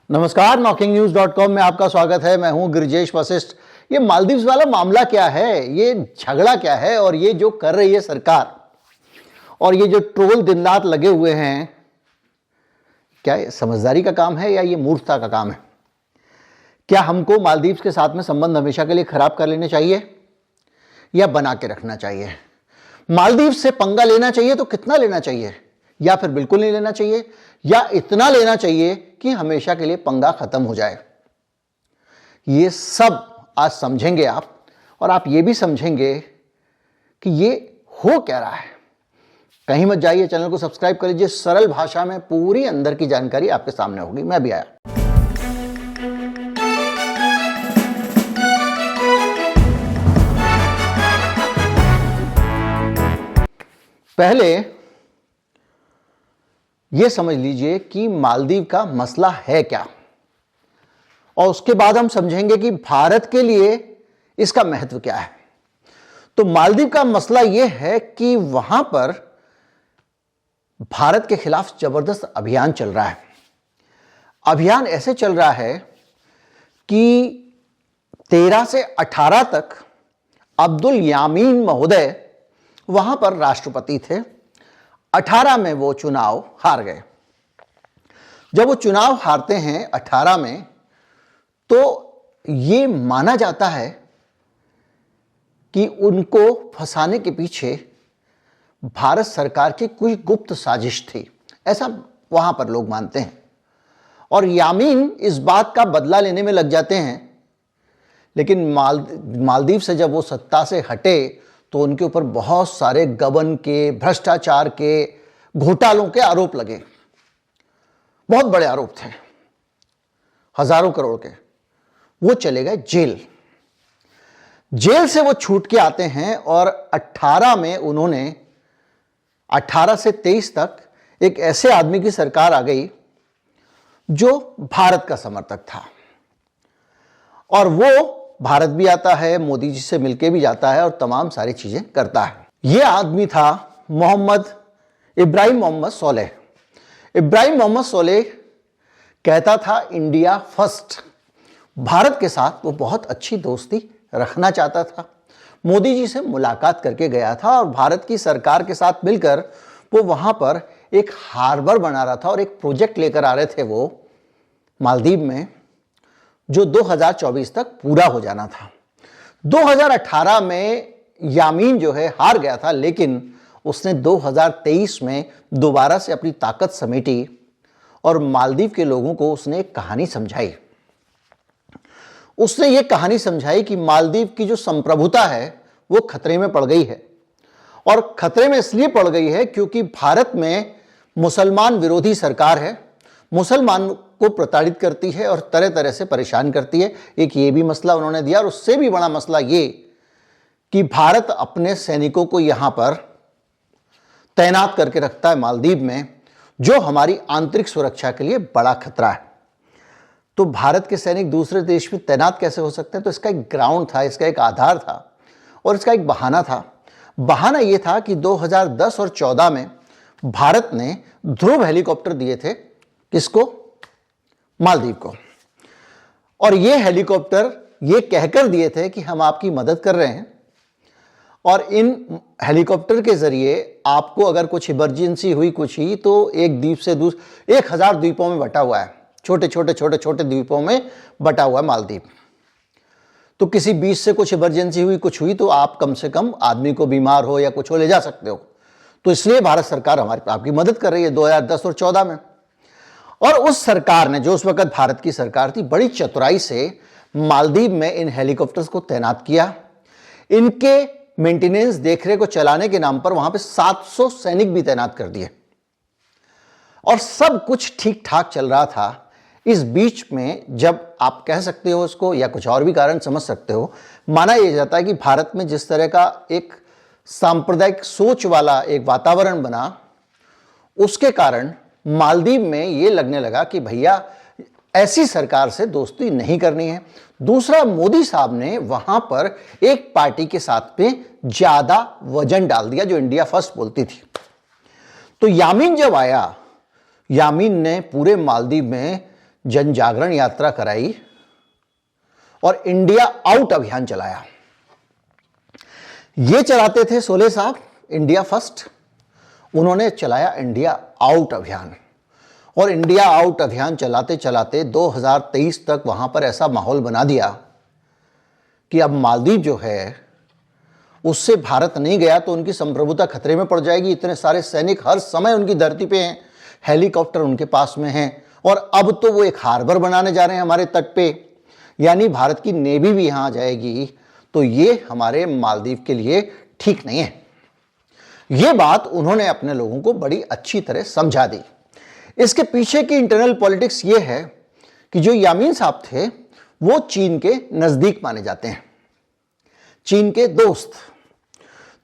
नमस्कार, NockingNews.com में आपका स्वागत है। मैं हूं गिरिजेश वशिष्ठ। ये मालदीव्स वाला मामला क्या है, ये झगड़ा क्या है और ये जो कर रही है सरकार और ये जो ट्रोल दिन रात लगे हुए हैं, क्या ये समझदारी का काम है या ये मूर्खता का काम है? क्या हमको मालदीव्स के साथ में संबंध हमेशा के लिए खराब कर लेने चाहिए या बना के रखना चाहिए? मालदीव्स से पंगा लेना चाहिए तो कितना लेना चाहिए, या फिर बिल्कुल नहीं लेना चाहिए, या इतना लेना चाहिए कि हमेशा के लिए पंगा खत्म हो जाए? ये सब आज समझेंगे आप, और आप ये भी समझेंगे कि ये हो क्या रहा है। कहीं मत जाइए, चैनल को सब्सक्राइब कर लीजिए। सरल भाषा में पूरी अंदर की जानकारी आपके सामने होगी। मैं भी आया। पहले यह समझ लीजिए कि मालदीव का मसला है क्या, और उसके बाद हम समझेंगे कि भारत के लिए इसका महत्व क्या है। तो मालदीव का मसला यह है कि वहां पर भारत के खिलाफ जबरदस्त अभियान चल रहा है। अभियान ऐसे चल रहा है कि 13 से 18 तक अब्दुल यामीन महोदय वहां पर राष्ट्रपति थे। 18 में वो चुनाव हार गए। जब वो चुनाव हारते हैं 18 में, तो ये माना जाता है कि उनको फंसाने के पीछे भारत सरकार की कोई गुप्त साजिश थी, ऐसा वहां पर लोग मानते हैं। और यामीन इस बात का बदला लेने में लग जाते हैं। लेकिन मालदीव से जब वो सत्ता से हटे तो उनके ऊपर बहुत सारे गबन के, भ्रष्टाचार के, घोटालों के आरोप लगे। बहुत बड़े आरोप थे, हजारों करोड़ के। वो चले गए जेल। जेल से वो छूट के आते हैं और 18 में उन्होंने 18 से 23 तक एक ऐसे आदमी की सरकार आ गई जो भारत का समर्थक था। और वो भारत भी आता है, मोदी जी से मिलके भी जाता है और तमाम सारी चीजें करता है। यह आदमी था इब्राहिम मोहम्मद सोलेह। इब्राहिम मोहम्मद सोलेह कहता था इंडिया फर्स्ट। भारत के साथ वो बहुत अच्छी दोस्ती रखना चाहता था। मोदी जी से मुलाकात करके गया था और भारत की सरकार के साथ मिलकर वो वहां पर एक हार्बर बना रहा था और एक प्रोजेक्ट लेकर आ रहे थे वो मालदीव में, जो 2024 तक पूरा हो जाना था। 2018 में यामीन जो है हार गया था, लेकिन उसने 2023 में दोबारा से अपनी ताकत समेटी और मालदीव के लोगों को उसने एक कहानी समझाई। उसने ये कहानी समझाई कि मालदीव की जो संप्रभुता है वो खतरे में पड़ गई है। और खतरे में इसलिए पड़ गई है क्योंकि भारत में मुसलमान विरोधी सरकार है, मुसलमान को प्रताड़ित करती है और तरह तरह से परेशान करती है। एक ये भी मसला उन्होंने दिया, और उससे भी बड़ा मसला ये कि भारत अपने सैनिकों को यहां पर तैनात करके रखता है मालदीव में, जो हमारी आंतरिक सुरक्षा के लिए बड़ा खतरा है। तो भारत के सैनिक दूसरे देश में तैनात कैसे हो सकते हैं? तो इसका एक ग्राउंड था, इसका एक आधार था और इसका एक बहाना था। बहाना यह था कि 2010 और 14 में भारत ने ध्रुव हेलीकॉप्टर दिए थे। किसको? मालदीव को। और ये हेलीकॉप्टर ये कहकर दिए थे कि हम आपकी मदद कर रहे हैं, और इन हेलीकॉप्टर के जरिए आपको अगर कुछ इमरजेंसी हुई, कुछ ही, तो एक द्वीप से दूसरे 1000 द्वीपों में बटा हुआ है, छोटे छोटे द्वीपों में बटा हुआ है मालदीव। तो किसी बीच से कुछ इमरजेंसी हुई, कुछ हुई, तो आप कम से कम आदमी को बीमार हो या कुछ हो ले जा सकते हो। तो इसलिए भारत सरकार आपकी मदद कर रही है 2010 और 14 में। और उस सरकार ने, जो उस वक्त भारत की सरकार थी, बड़ी चतुराई से मालदीव में इन हेलीकॉप्टर्स को तैनात किया। इनके मेंटेनेंस, देखरेख को चलाने के नाम पर वहां पे 700 सैनिक भी तैनात कर दिए और सब कुछ ठीक ठाक चल रहा था। इस बीच में, जब आप कह सकते हो इसको या कुछ और भी कारण समझ सकते हो, माना यह जाता है कि भारत में जिस तरह का एक सांप्रदायिक सोच वाला एक वातावरण बना, उसके कारण मालदीव में यह लगने लगा कि भैया ऐसी सरकार से दोस्ती नहीं करनी है। दूसरा, मोदी साहब ने वहां पर एक पार्टी के साथ में ज्यादा वजन डाल दिया जो इंडिया फर्स्ट बोलती थी। तो यामीन जब आया, यामीन ने पूरे मालदीव में जन जागरण यात्रा कराई और इंडिया आउट अभियान चलाया। ये चलाते थे सोले साहब इंडिया फर्स्ट, उन्होंने चलाया इंडिया आउट अभियान। और इंडिया आउट अभियान चलाते चलाते 2023 तक वहां पर ऐसा माहौल बना दिया कि अब मालदीव जो है उससे भारत नहीं गया तो उनकी संप्रभुता खतरे में पड़ जाएगी। इतने सारे सैनिक हर समय उनकी धरती पे हैं, हेलीकॉप्टर उनके पास में हैं, और अब तो वो एक हार्बर बनाने जा रहे हैं हमारे तट पे, यानी भारत की नेवी भी यहां आ जाएगी। तो ये हमारे मालदीव के लिए ठीक नहीं है। ये बात उन्होंने अपने लोगों को बड़ी अच्छी तरह समझा दी। इसके पीछे की इंटरनल पॉलिटिक्स ये है कि जो यामीन साहब थे वो चीन के नजदीक माने जाते हैं, चीन के दोस्त,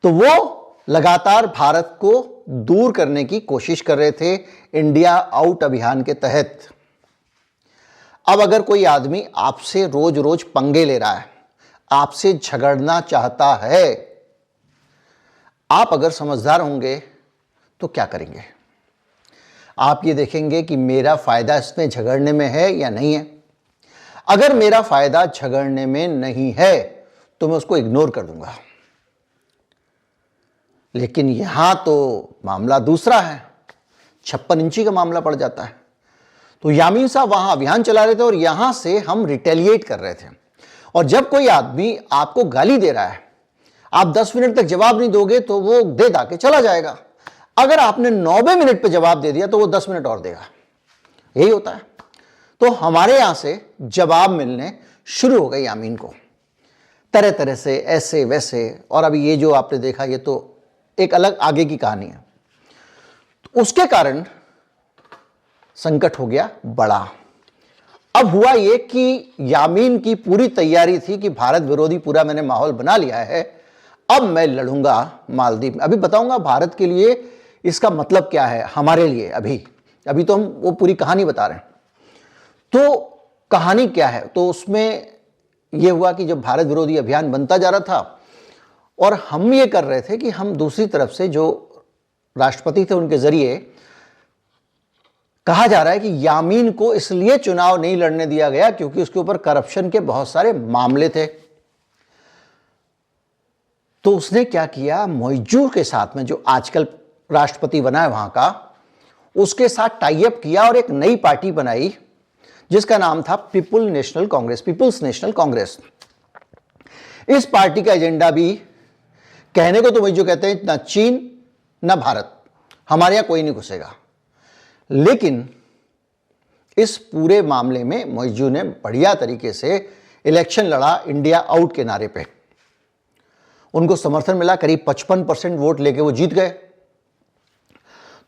तो वो लगातार भारत को दूर करने की कोशिश कर रहे थे इंडिया आउट अभियान के तहत। अब अगर कोई आदमी आपसे रोज रोज पंगे ले रहा है, आपसे झगड़ना चाहता है, आप अगर समझदार होंगे तो क्या करेंगे? आप ये देखेंगे कि मेरा फायदा इसमें झगड़ने में है या नहीं है। अगर मेरा फायदा झगड़ने में नहीं है तो मैं उसको इग्नोर कर दूंगा। लेकिन यहां तो मामला दूसरा है, 56 इंची का मामला पड़ जाता है। तो यामीन साहब वहां अभियान चला रहे थे और यहां से हम रिटेलिएट कर रहे थे। और जब कोई आदमी आपको गाली दे रहा है, आप 10 मिनट तक जवाब नहीं दोगे तो वो दे दा के चला जाएगा। अगर आपने 90 मिनट पे जवाब दे दिया तो वो 10 मिनट और देगा। यही होता है। तो हमारे यहां से जवाब मिलने शुरू हो गए यामीन को, तरह तरह से, ऐसे वैसे। और अभी ये जो आपने देखा ये तो एक अलग आगे की कहानी है। तो उसके कारण संकट हो गया बड़ा। अब हुआ ये कि यामीन की पूरी तैयारी थी कि भारत विरोधी पूरा मैंने माहौल बना लिया है, अब मैं लड़ूंगा मालदीव में। अभी बताऊंगा भारत के लिए इसका मतलब क्या है, हमारे लिए। अभी तो हम वो पूरी कहानी बता रहे हैं। तो कहानी क्या है? तो उसमें यह हुआ कि जब भारत विरोधी अभियान बनता जा रहा था और हम ये कर रहे थे कि हम दूसरी तरफ से जो राष्ट्रपति थे उनके जरिए कहा जा रहा है कि यामीन को इसलिए चुनाव नहीं लड़ने दिया गया क्योंकि उसके ऊपर करप्शन के बहुत सारे मामले थे। तो उसने क्या किया, मोइजू के साथ में, जो आजकल राष्ट्रपति बना है वहां का, उसके साथ टाई अप किया और एक नई पार्टी बनाई जिसका नाम था पीपुल्स नेशनल कांग्रेस। इस पार्टी का एजेंडा भी कहने को तो मोइजू कहते हैं ना चीन ना भारत, हमारे यहां कोई नहीं घुसेगा। लेकिन इस पूरे मामले में मोइजू ने बढ़िया तरीके से इलेक्शन लड़ा इंडिया आउट के नारे पे। उनको समर्थन मिला, करीब 55% वोट लेके वो जीत गए।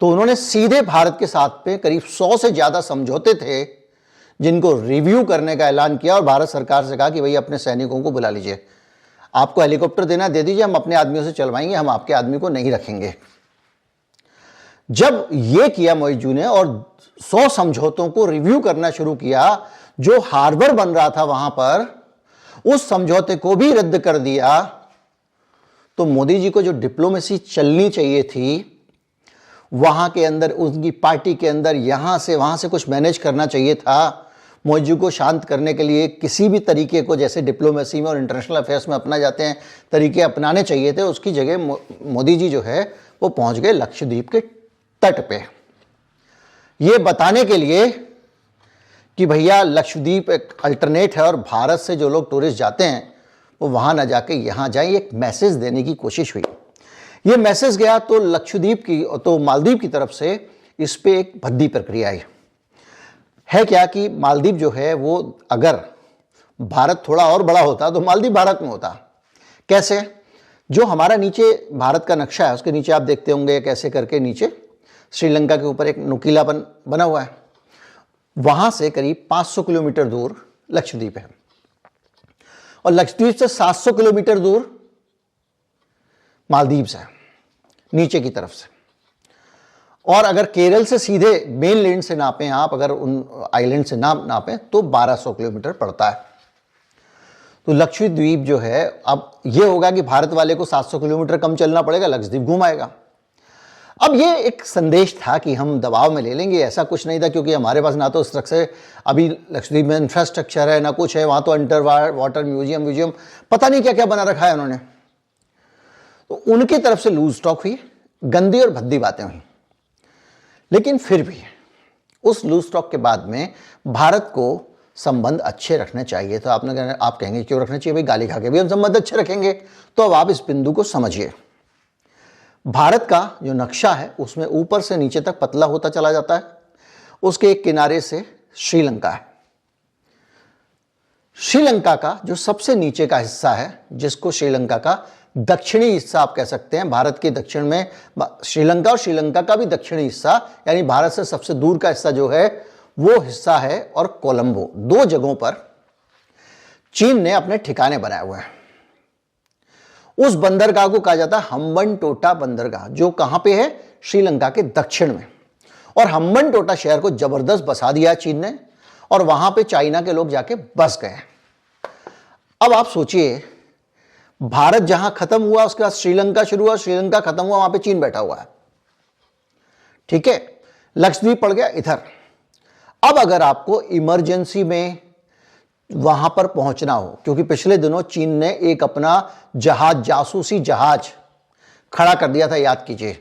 तो उन्होंने सीधे भारत के साथ में करीब 100 से ज्यादा समझौते थे जिनको रिव्यू करने का ऐलान किया और भारत सरकार से कहा कि भाई अपने सैनिकों को बुला लीजिए, आपको हेलीकॉप्टर देना दे दीजिए, हम अपने आदमियों से चलवाएंगे, हम आपके आदमी को नहीं रखेंगे। जब ये किया मोइजू ने और 100 समझौतों को रिव्यू करना शुरू किया, जो हार्बर बन रहा था वहां पर, उस समझौते को भी रद्द कर दिया। तो मोदी जी को जो डिप्लोमेसी चलनी चाहिए थी वहां के अंदर, उनकी पार्टी के अंदर, यहां से वहां से कुछ मैनेज करना चाहिए था। मोइजू को शांत करने के लिए किसी भी तरीके को, जैसे डिप्लोमेसी में और इंटरनेशनल अफेयर्स में अपना जाते हैं, तरीके अपनाने चाहिए थे। उसकी जगह मोदी जी जो है वो पहुंच गए लक्षद्वीप के तट पे, ये बताने के लिए कि भैया लक्षद्वीप एक अल्टरनेट है और भारत से जो लोग टूरिस्ट जाते हैं वो वहां ना जाके यहां जाएं। एक मैसेज देने की कोशिश हुई। ये मैसेज गया तो लक्षद्वीप की, तो मालदीव की तरफ से इस पे एक भद्दी प्रक्रिया आई है। क्या कि मालदीव जो है वो, अगर भारत थोड़ा और बड़ा होता तो मालदीव भारत में होता। कैसे? जो हमारा नीचे भारत का नक्शा है उसके नीचे आप देखते होंगे कैसे करके नीचे श्रीलंका के ऊपर एक नुकीलापन बना हुआ है, वहां से करीब 500 किलोमीटर दूर लक्षद्वीप है और लक्षद्वीप से 700 किलोमीटर दूर मालदीव है नीचे की तरफ से। और अगर केरल से सीधे मेन लैंड से नापें आप, अगर उन आइलैंड से नापें तो 1200 किलोमीटर पड़ता है। तो लक्षद्वीप जो है, अब यह होगा कि भारत वाले को 700 किलोमीटर कम चलना पड़ेगा, लक्षद्वीप घूम आएगा। अब ये एक संदेश था कि हम दबाव में ले लेंगे, ऐसा कुछ नहीं था, क्योंकि हमारे पास ना तो स्ट्रक्चर अभी लक्षद्वीप में इंफ्रास्ट्रक्चर है, ना कुछ है, वहाँ तो अंडर वाटर म्यूजियम पता नहीं क्या क्या बना रखा है उन्होंने। तो उनकी तरफ से लूज टॉक हुई, गंदी और भद्दी बातें हुई, लेकिन फिर भी उस लूज टॉक के बाद में भारत को संबंध अच्छे रखने चाहिए। तो आप कहेंगे क्यों रखने चाहिए भाई, गाली खा के भी हम संबंध अच्छे रखेंगे। तो अब आप इस बिंदु को समझिए। भारत का जो नक्शा है उसमें ऊपर से नीचे तक पतला होता चला जाता है, उसके एक किनारे से श्रीलंका है। श्रीलंका का जो सबसे नीचे का हिस्सा है, जिसको श्रीलंका का दक्षिणी हिस्सा आप कह सकते हैं, भारत के दक्षिण में श्रीलंका और श्रीलंका का भी दक्षिणी हिस्सा, यानी भारत से सबसे दूर का हिस्सा जो है वो हिस्सा है, और कोलंबो, दो जगहों पर चीन ने अपने ठिकाने बनाए हुए हैं। उस बंदरगाह को कहा जाता है हम्बनटोटा बंदरगाह, जो कहां पे है, श्रीलंका के दक्षिण में। और हम्बनटोटा शहर को जबरदस्त बसा दिया चीन ने, और वहां पे चाइना के लोग जाके बस गए। अब आप सोचिए, भारत जहां खत्म हुआ उसके बाद श्रीलंका शुरू हुआ, श्रीलंका खत्म हुआ, वहां पे चीन बैठा हुआ है। ठीक है, लक्षद्वीप पड़ गया इधर। अब अगर आपको इमरजेंसी में वहां पर पहुंचना हो, क्योंकि पिछले दिनों चीन ने एक अपना जहाज, जासूसी जहाज खड़ा कर दिया था, याद कीजिए,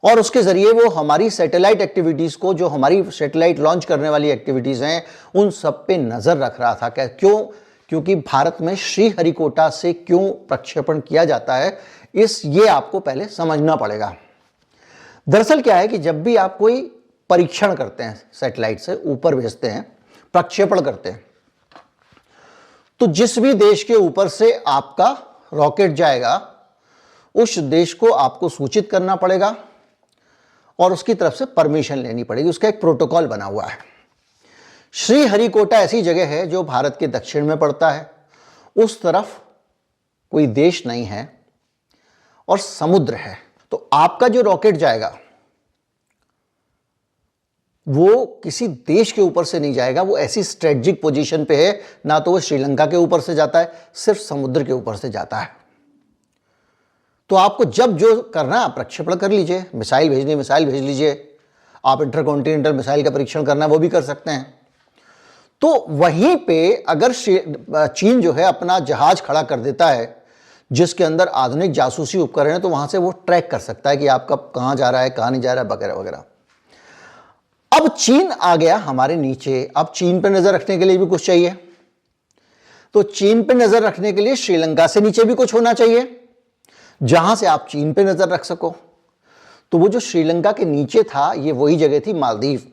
और उसके जरिए वो हमारी सैटेलाइट एक्टिविटीज को, जो हमारी सैटेलाइट लॉन्च करने वाली एक्टिविटीज हैं, उन सब पे नजर रख रहा था। क्यों? क्योंकि भारत में श्रीहरिकोटा से क्यों प्रक्षेपण किया जाता है, ये आपको पहले समझना पड़ेगा। दरअसल क्या है कि जब भी आप कोई परीक्षण करते हैं, सैटेलाइट से ऊपर भेजते हैं, प्रक्षेपण करते हैं, तो जिस भी देश के ऊपर से आपका रॉकेट जाएगा, उस देश को आपको सूचित करना पड़ेगा और उसकी तरफ से परमिशन लेनी पड़ेगी। उसका एक प्रोटोकॉल बना हुआ है। श्रीहरिकोटा ऐसी जगह है जो भारत के दक्षिण में पड़ता है, उस तरफ कोई देश नहीं है और समुद्र है। तो आपका जो रॉकेट जाएगा वो किसी देश के ऊपर से नहीं जाएगा, वो ऐसी स्ट्रेटेजिक पोजीशन पे है, ना तो वो श्रीलंका के ऊपर से जाता है, सिर्फ समुद्र के ऊपर से जाता है। तो आपको जब जो करना है प्रक्षेपण कर लीजिए, मिसाइल भेजनी मिसाइल भेज लीजिए, आप इंटरकॉन्टिनेंटल मिसाइल का परीक्षण करना है वो भी कर सकते हैं। तो वहीं पे अगर चीन जो है अपना जहाज खड़ा कर देता है जिसके अंदर आधुनिक जासूसी उपकरण है, तो वहां से वो ट्रैक कर सकता है कि आपका कहां जा रहा है, कहां नहीं जा रहा है, वगैरह वगैरह। अब चीन आ गया हमारे नीचे। अब चीन पर नजर रखने के लिए भी कुछ चाहिए, तो चीन पर नजर रखने के लिए श्रीलंका से नीचे भी कुछ होना चाहिए जहां से आप चीन पे नजर रख सको। तो वो जो श्रीलंका के नीचे था, ये वही जगह थी मालदीव।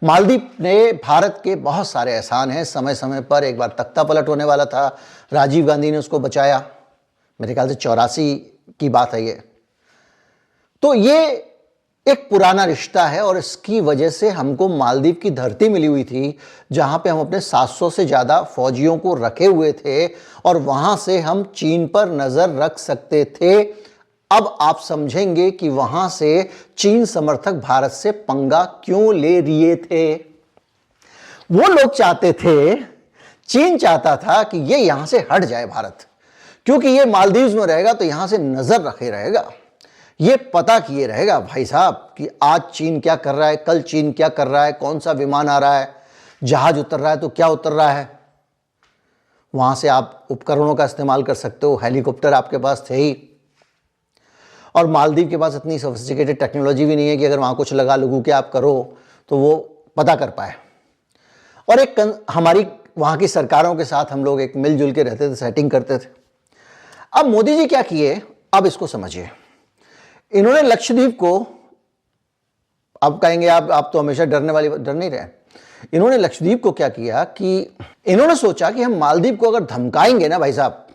मालदीव ने भारत के बहुत सारे एहसान हैं। समय समय पर एक बार तख्ता पलट होने वाला था, राजीव गांधी ने उसको बचाया, मेरे ख्याल से 84 की बात है ये। तो ये एक पुराना रिश्ता है और इसकी वजह से हमको मालदीव की धरती मिली हुई थी जहां पे हम अपने 700 से ज्यादा फौजियों को रखे हुए थे और वहां से हम चीन पर नजर रख सकते थे। अब आप समझेंगे कि वहां से चीन समर्थक भारत से पंगा क्यों ले रहे थे। वो लोग चाहते थे, चीन चाहता था कि ये यहां से हट जाए भारत, क्योंकि ये मालदीव्स में रहेगा तो यहां से नजर रखे रहेगा, ये पता किए रहेगा भाई साहब कि आज चीन क्या कर रहा है, कल चीन क्या कर रहा है, कौन सा विमान आ रहा है, जहाज उतर रहा है तो क्या उतर रहा है। वहां से आप उपकरणों का इस्तेमाल कर सकते हो, हेलीकॉप्टर आपके पास थे ही, और मालदीव के पास इतनी सोफिस्टिकेटेड टेक्नोलॉजी भी नहीं है कि अगर वहां कुछ लगा लगू के आप करो तो वो पता कर पाए। और एक हमारी वहां की सरकारों के साथ हम लोग एक मिलजुल के रहते थे, सेटिंग करते थे। अब मोदी जी क्या किए, अब इसको समझिए। इन्होंने लक्षद्वीप को, अब कहेंगे आप तो हमेशा डर नहीं रहे, इन्होंने लक्षद्वीप को क्या किया कि इन्होंने सोचा कि हम मालदीव को अगर धमकाएंगे ना भाई साहब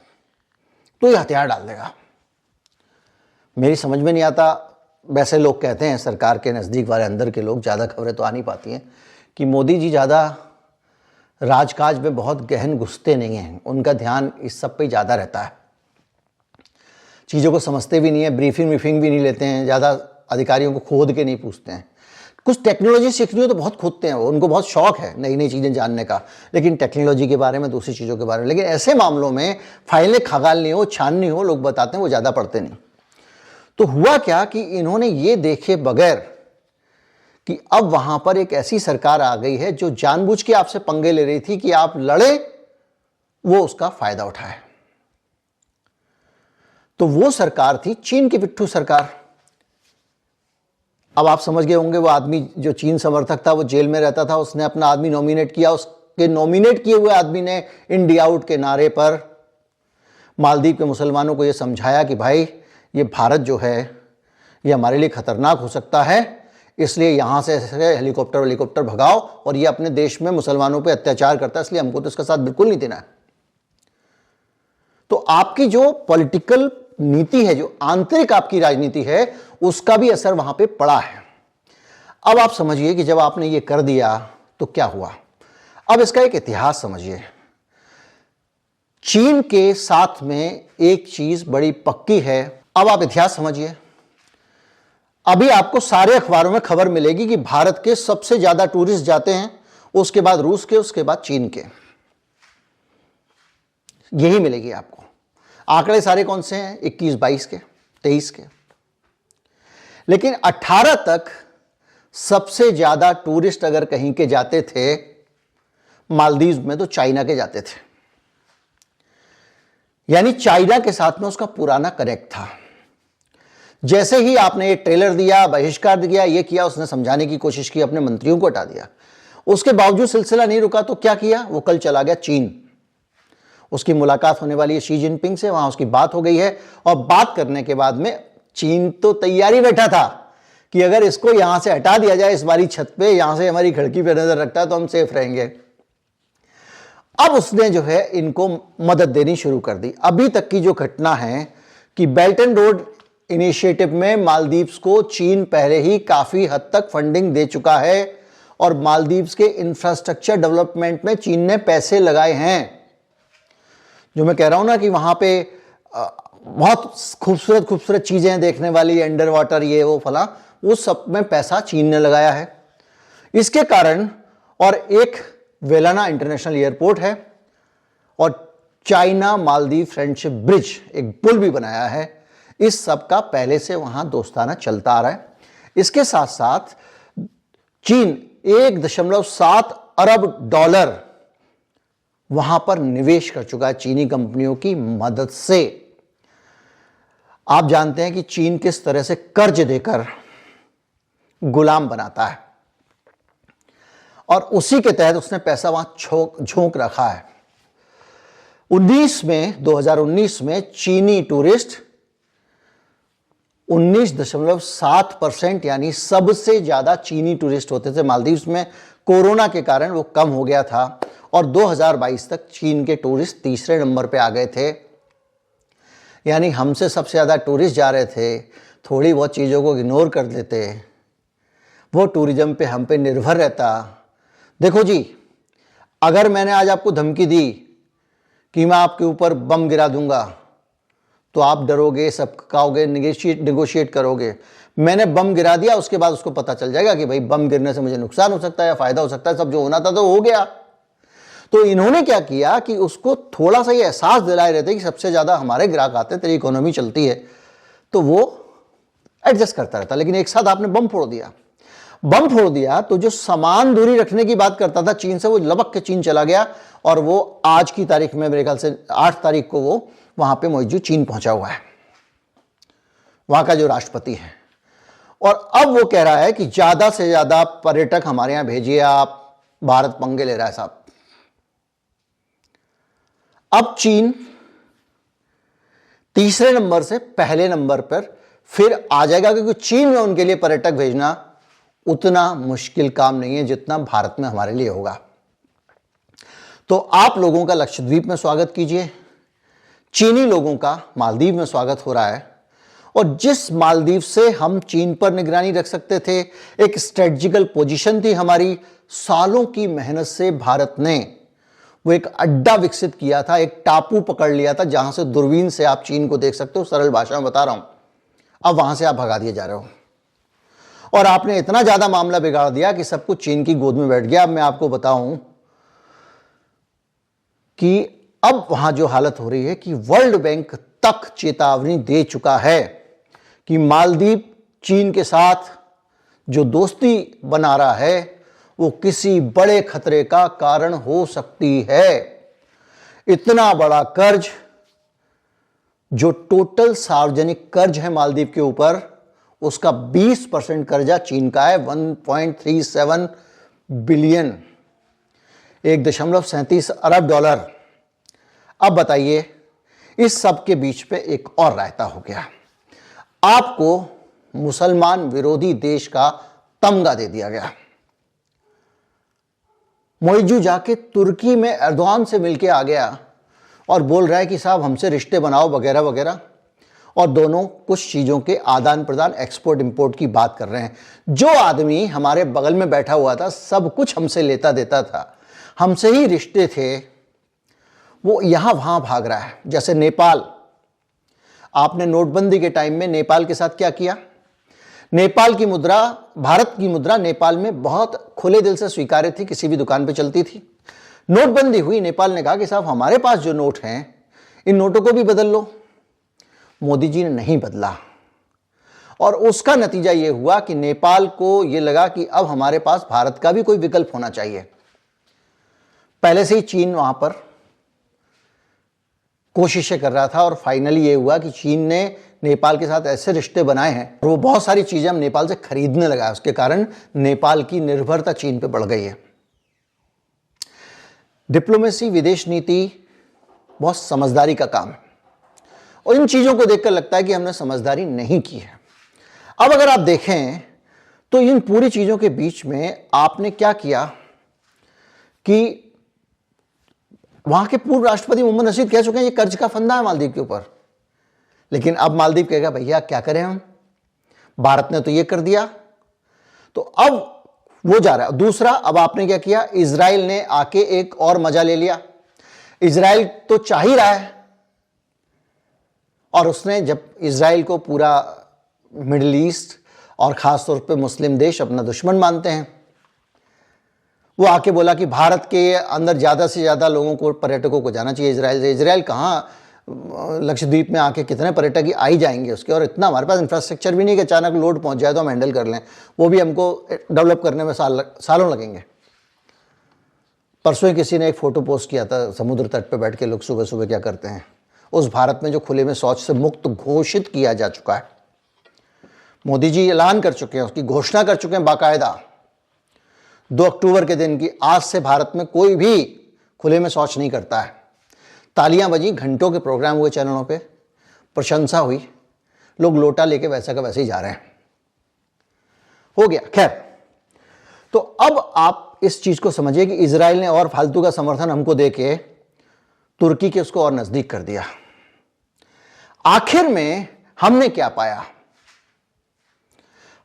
तो ये हथियार डाल देगा। मेरी समझ में नहीं आता, वैसे लोग कहते हैं सरकार के नज़दीक वाले अंदर के लोग, ज़्यादा खबरें तो आ नहीं पाती हैं, कि मोदी जी ज़्यादा राजकाज में बहुत गहन घुसते नहीं हैं, उनका ध्यान इस सब पे ज़्यादा रहता है, चीज़ों को समझते भी नहीं है, ब्रीफिंग भी नहीं लेते हैं, ज़्यादा अधिकारियों को खोद के नहीं पूछते हैं। कुछ टेक्नोलॉजी सीखनी हो तो बहुत खोदते हैं, उनको बहुत शौक है नई नई चीज़ें जानने का, लेकिन टेक्नोलॉजी के बारे में, दूसरी चीज़ों के बारे में, लेकिन ऐसे मामलों में फाइलें खंगालनी हो, छाननी हो, लोग बताते हैं वो ज़्यादा पढ़ते नहीं। तो हुआ क्या कि इन्होंने ये देखे बगैर कि अब वहां पर एक ऐसी सरकार आ गई है जो जानबूझ के आपसे पंगे ले रही थी कि आप लड़े, वो उसका फायदा उठाए। तो वो सरकार थी चीन की पिट्ठू सरकार। अब आप समझ गए होंगे, वो आदमी जो चीन समर्थक था वो जेल में रहता था, उसने अपना आदमी नॉमिनेट किया, उसके नॉमिनेट किए हुए आदमी ने इंडिया आउट के नारे पर मालदीव के मुसलमानों को यह समझाया कि भाई ये भारत जो है ये हमारे लिए खतरनाक हो सकता है, इसलिए यहां से हेलीकॉप्टर भगाओ, और ये अपने देश में मुसलमानों पे अत्याचार करता है, इसलिए हमको तो इसका साथ बिल्कुल नहीं देना है। तो आपकी जो पॉलिटिकल नीति है, जो आंतरिक आपकी राजनीति है, उसका भी असर वहां पे पड़ा है। अब आप समझिए कि जब आपने ये कर दिया तो क्या हुआ। अब इसका एक इतिहास समझिए। चीन के साथ में एक चीज बड़ी पक्की है। अब आप इतिहास समझिए। अभी आपको सारे अखबारों में खबर मिलेगी कि भारत के सबसे ज्यादा टूरिस्ट जाते हैं, उसके बाद रूस के, उसके बाद चीन के, यही मिलेगी आपको। आंकड़े सारे कौन से हैं? 21, 22 के, 23 के। लेकिन 18 तक सबसे ज्यादा टूरिस्ट अगर कहीं के जाते थे मालदीव में, तो चाइना के जाते थे। यानी चाइना के साथ में उसका पुराना कनेक्ट था। जैसे ही आपने ये ट्रेलर दिया, बहिष्कार दिया, ये किया, उसने समझाने की कोशिश की, अपने मंत्रियों को हटा दिया। उसके बावजूद सिलसिला नहीं रुका, तो क्या किया? वो कल चला गया चीन। उसकी मुलाकात होने वाली है शी जिनपिंग से, वहां उसकी बात हो गई है। और बात करने के बाद में चीन तो तैयारी बैठा था कि अगर इसको यहां से हटा दिया जाए, इस बारी छत पे, यहां से हमारी खिड़की पे नजर रखता है तो हम सेफ रहेंगे। अब उसने जो है इनको मदद देनी शुरू कर दी। अभी तक की जो घटना है कि बेल्ट एंड रोड इनिशिएटिव में मालदीव्स को चीन पहले ही काफी हद तक फंडिंग दे चुका है, और मालदीव्स के इंफ्रास्ट्रक्चर डेवलपमेंट में चीन ने पैसे लगाए हैं। जो मैं कह रहा हूं ना कि वहां पे बहुत खूबसूरत खूबसूरत चीजें हैं देखने वाली, अंडर वाटर, ये वो फला, उस सब में पैसा चीन ने लगाया है। इसके कारण, और एक वेलाना इंटरनेशनल एयरपोर्ट है, और चाइना मालदीव फ्रेंडशिप ब्रिज, एक पुल भी बनाया है। इस सब का पहले से वहां दोस्ताना चलता आ रहा है। इसके साथ साथ चीन 1.7 अरब डॉलर वहां पर निवेश कर चुका है चीनी कंपनियों की मदद से। आप जानते हैं कि चीन किस तरह से कर्ज देकर गुलाम बनाता है, और उसी के तहत उसने पैसा वहां झोंक रखा है। 2019 में चीनी टूरिस्ट 19.7%, यानी सबसे ज्यादा चीनी टूरिस्ट होते थे मालदीव में। कोरोना के कारण वो कम हो गया था, और 2022 तक चीन के टूरिस्ट तीसरे नंबर पे आ गए थे। यानी हमसे सबसे ज्यादा टूरिस्ट जा रहे थे। थोड़ी बहुत चीजों को इग्नोर कर देते, वो टूरिज्म पे हम पे निर्भर रहता। देखो जी, अगर मैंने आज आपको धमकी दी कि मैं आपके ऊपर बम गिरा दूंगा, तो आप डरोगे, सब कहोगे, निगोशिएट करोगे। मैंने बम गिरा दिया, उसके बाद उसको पता चल जाएगा कि भाई बम गिरने से मुझे नुकसान हो सकता है या फायदा हो सकता है, सब जो होना था तो हो गया। तो इन्होंने क्या किया कि उसको थोड़ा सा ये एहसास दिलाए रहते कि सबसे ज्यादा हमारे ग्राहक आते हैं, तेरी इकोनॉमी चलती है, तो वो एडजस्ट करता रहता। लेकिन एक साथ आपने बम फोड़ दिया, तो जो समान दूरी रखने की बात करता था चीन से, वो लपक के चीन चला गया, और वो आज की तारीख में, मेरे ख्याल से 8 तारीख को वो वहां पे मौजूद चीन पहुंचा हुआ है, वहां का जो राष्ट्रपति है। और अब वो कह रहा है कि ज्यादा से ज्यादा पर्यटक हमारे यहां भेजिए आप, भारत पंगे ले रहा है साहब। अब चीन तीसरे नंबर से पहले नंबर पर फिर आ जाएगा, क्योंकि चीन में उनके लिए पर्यटक भेजना उतना मुश्किल काम नहीं है जितना भारत में हमारे लिए होगा। तो आप लोगों का लक्षद्वीप में स्वागत कीजिए, चीनी लोगों का मालदीव में स्वागत हो रहा है। और जिस मालदीव से हम चीन पर निगरानी रख सकते थे, एक स्ट्रेटजिकल पोजीशन थी हमारी, सालों की मेहनत से भारत ने वो एक अड्डा विकसित किया था, एक टापू पकड़ लिया था, जहां से दूरबीन से आप चीन को देख सकते हो। सरल भाषा में बता रहा हूं, अब वहां से आप भगा दिए जा रहे हो, और आपने इतना ज्यादा मामला बिगाड़ दिया कि सब कुछ चीन की गोद में बैठ गया। अब मैं आपको बताऊं कि अब वहां जो हालत हो रही है कि वर्ल्ड बैंक तक चेतावनी दे चुका है कि मालदीव चीन के साथ जो दोस्ती बना रहा है वो किसी बड़े खतरे का कारण हो सकती है। इतना बड़ा कर्ज, जो टोटल सार्वजनिक कर्ज है मालदीव के ऊपर, उसका 20% कर्जा चीन का है, 1.37 बिलियन, 1.37 अरब डॉलर। अब बताइए, इस सब के बीच पे एक और रायता हो गया। आपको मुसलमान विरोधी देश का तमगा दे दिया गया। मोइजू जाके तुर्की में एर्दोआन से मिलके आ गया और बोल रहा है कि साहब हमसे रिश्ते बनाओ वगैरह वगैरह, और दोनों कुछ चीज़ों के आदान प्रदान, एक्सपोर्ट इंपोर्ट की बात कर रहे हैं। जो आदमी हमारे बगल में बैठा हुआ था, सब कुछ हमसे लेता देता था, हमसे ही रिश्ते थे, वो यहां वहां भाग रहा है। जैसे नेपाल, आपने नोटबंदी के टाइम में नेपाल के साथ क्या किया? नेपाल की मुद्रा, भारत की मुद्रा नेपाल में बहुत खुले दिल से स्वीकार्य थी, किसी भी दुकान पे चलती थी। नोटबंदी हुई, नेपाल ने कहा कि साहब हमारे पास जो नोट हैं, इन नोटों को भी बदल लो। मोदी जी ने नहीं बदला, और उसका नतीजा यह हुआ कि नेपाल को यह लगा कि अब हमारे पास भारत का भी कोई विकल्प होना चाहिए। पहले से ही चीन वहां पर कोशिशें कर रहा था, और फाइनली ये हुआ कि चीन ने नेपाल के साथ ऐसे रिश्ते बनाए हैं, और वो बहुत सारी चीजें हम नेपाल से खरीदने लगा है, उसके कारण नेपाल की निर्भरता चीन पे बढ़ गई है। डिप्लोमेसी, विदेश नीति बहुत समझदारी का काम है, और इन चीजों को देखकर लगता है कि हमने समझदारी नहीं की है। अब अगर आप देखें तो इन पूरी चीजों के बीच में आपने क्या किया कि वहां के पूर्व राष्ट्रपति मोहम्मद नशीद कह चुके हैं ये कर्ज का फंदा है मालदीव के ऊपर, लेकिन अब मालदीव कहेगा भैया क्या करें हम, भारत ने तो ये कर दिया, तो अब वो जा रहा है। दूसरा, अब आपने क्या किया, इजराइल ने आके एक और मजा ले लिया। इजराइल तो चाह ही रहा है, और उसने, जब इजराइल को पूरा मिडिल ईस्ट और खासतौर पे मुस्लिम देश अपना दुश्मन मानते हैं, वो आके बोला कि भारत के अंदर ज़्यादा से ज़्यादा लोगों को, पर्यटकों को जाना चाहिए इजराइल से। इजराइल कहाँ, लक्षद्वीप में आके कितने पर्यटक ही आ ही जाएंगे उसके, और इतना हमारे पास इंफ्रास्ट्रक्चर भी नहीं कि अचानक लोड पहुंच जाए तो हम हैंडल कर लें, वो भी हमको डेवलप करने में सालों लगेंगे। परसों ही किसी ने एक फ़ोटो पोस्ट किया था, समुद्र तट पर बैठ के लोग सुबह सुबह क्या करते हैं, उस भारत में जो खुले में शौच से मुक्त घोषित किया जा चुका है। मोदी जी ऐलान कर चुके हैं, उसकी घोषणा कर चुके हैं बाकायदा, 2 अक्टूबर के दिन की, आज से भारत में कोई भी खुले में शौच नहीं करता है। तालियां बजी, घंटों के प्रोग्राम हुए चैनलों पे, प्रशंसा हुई, लोग लोटा लेके वैसा का वैसे ही जा रहे हैं, हो गया। खैर, तो अब आप इस चीज को समझिए कि इजराइल ने और फालतू का समर्थन हमको देके तुर्की के उसको और नजदीक कर दिया। आखिर में हमने क्या पाया?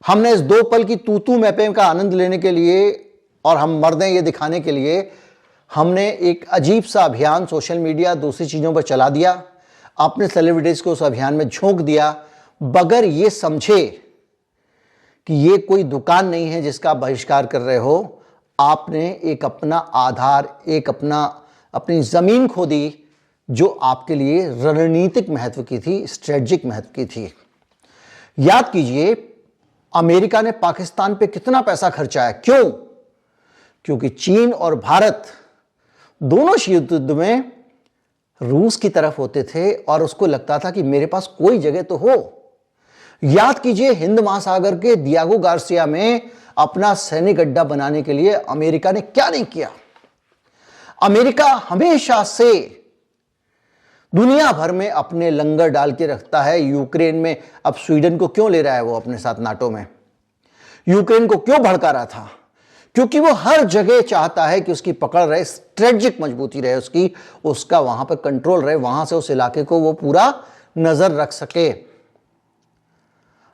हमने इस 2 पल की तूतू मैपे का आनंद लेने के लिए और हम मर्द हैं ये दिखाने के लिए हमने एक अजीब सा अभियान सोशल मीडिया, दूसरी चीज़ों पर चला दिया, अपने सेलिब्रिटीज़ को उस अभियान में झोंक दिया, बगैर ये समझे कि ये कोई दुकान नहीं है जिसका बहिष्कार कर रहे हो। आपने एक अपना आधार, एक अपनी ज़मीन खो दी, जो आपके लिए रणनीतिक महत्व की थी, स्ट्रेटजिक महत्व की थी। याद कीजिए, अमेरिका ने पाकिस्तान पे कितना पैसा खर्चा है। क्यों? क्योंकि चीन और भारत दोनों शीत युद्ध में रूस की तरफ होते थे और उसको लगता था कि मेरे पास कोई जगह तो हो। याद कीजिए, हिंद महासागर के दियागो गार्सिया में अपना सैनिक अड्डा बनाने के लिए अमेरिका ने क्या नहीं किया। अमेरिका हमेशा से दुनिया भर में अपने लंगर डाल के रखता है। यूक्रेन में अब स्वीडन को क्यों ले रहा है वो अपने साथ नाटो में? यूक्रेन को क्यों भड़का रहा था? क्योंकि वो हर जगह चाहता है कि उसकी पकड़ रहे, स्ट्रेटजिक मजबूती रहे उसका वहां पर कंट्रोल रहे, वहां से उस इलाके को वो पूरा नजर रख सके।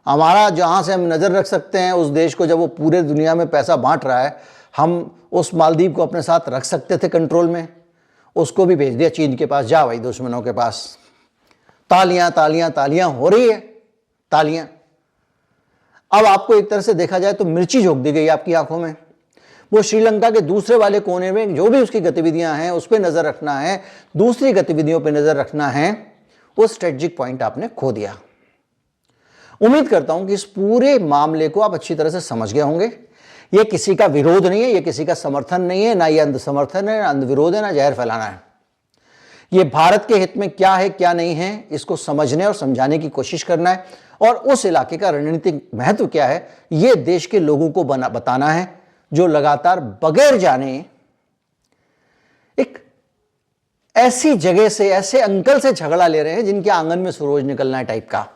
हमारा जहां से हम नजर रख सकते हैं उस देश को, जब वो पूरे दुनिया में पैसा बांट रहा है, हम उस मालदीव को अपने साथ रख सकते थे कंट्रोल में, उसको भी भेज दिया चीन के पास। जा भाई दुश्मनों के पास। तालियां तालियां तालियां हो रही है, तालियां। अब आपको एक तरह से देखा जाए तो मिर्ची झोंक दी गई आपकी आंखों में। वो श्रीलंका के दूसरे वाले कोने में जो भी उसकी गतिविधियां हैं उस पर नजर रखना है, दूसरी गतिविधियों पर नजर रखना है, वो स्ट्रेटजिक पॉइंट आपने खो दिया। उम्मीद करता हूं कि इस पूरे मामले को आप अच्छी तरह से समझ गए होंगे। यह किसी का विरोध नहीं है, यह किसी का समर्थन नहीं है, ना ये अंध समर्थन है, ना अंध विरोध है, ना जहर फैलाना है। यह भारत के हित में क्या है क्या नहीं है, इसको समझने और समझाने की कोशिश करना है, और उस इलाके का रणनीतिक महत्व क्या है यह देश के लोगों को बताना है, जो लगातार बगैर जाने एक ऐसी जगह से, ऐसे अंकल से झगड़ा ले रहे हैं जिनके आंगन में सूरज निकलना है टाइप का।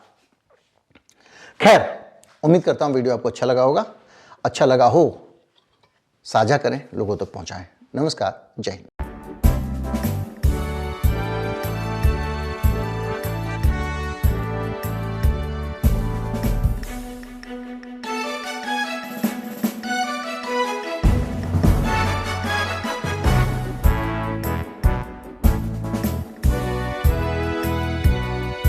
खैर, उम्मीद करता हूं वीडियो आपको अच्छा लगा होगा। अच्छा लगा हो साझा करें, लोगों तक पहुंचाएं। नमस्कार, जय हिंद।